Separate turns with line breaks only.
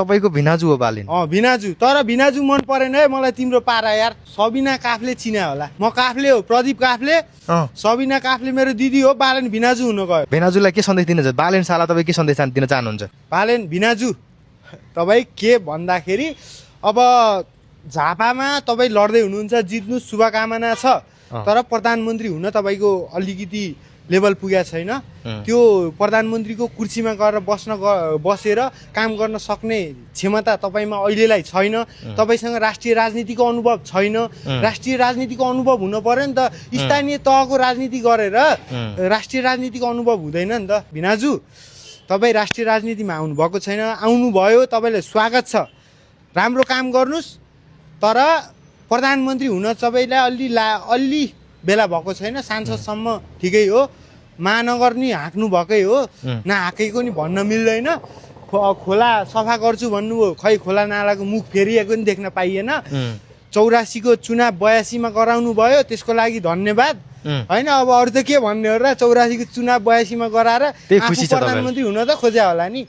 तपाईको भिनाजु हो बालेन।
भिनाजु, तर भिनाजु मन परेन है मलाई तिम्रो पारा यार। सबिना काफले चिना होला, म काफले हो, प्रदीप काफले। सबिना काफले मेरो दिदी हो, बालेन भिनाजु हुन गयो।
भिनाजुलाई के सन्देश दिन चाहन्छ? बालेन साला तपाईँ के सन्देश दिन चाहनुहुन्छ?
बालेन भिनाजु तपाईँ के भन्दाखेरि अब झापामा तपाईँ लड्दै हुनुहुन्छ, जित्नु शुभकामना छ, तर प्रधानमन्त्री हुन तपाईँको अलिकति लेभल पुगेको छैन। त्यो प्रधानमन्त्रीको कुर्सीमा गएर बसेर काम गर्न सक्ने क्षमता तपाईँमा अहिलेलाई छैन। तपाईँसँग राष्ट्रिय राजनीतिको अनुभव छैन। राष्ट्रिय राजनीतिको अनुभव हुन पर्यो नि त। स्थानीय तहको राजनीति गरेर राष्ट्रिय राजनीतिको अनुभव हुँदैन नि त। भिनाजु तपाईँ राष्ट्रिय राजनीतिमा आउनुभएको छैन, आउनुभयो, तपाईँलाई स्वागत छ, राम्रो काम गर्नुहोस्, तर प्रधानमन्त्री हुन तपाईँलाई अलि बेला भएको छैन। सांसदसम्म ठिकै हो, महानगर नि हाँक्नु भएकै हो, नहाँकेको नि भन्न मिल्दैन। खोला सफा गर्छु भन्नुभयो, खै खोला नालाको मुख फेरिएको नि देख्न पाइएन। 84को चुनाव 82मा गराउनु भयो, त्यसको लागि धन्यवाद होइन। अब अरू त के भन्ने हो र, 84को चुनाव 82मा गराएर आफू प्रधानमन्त्री हुन त खोज्या होला नि।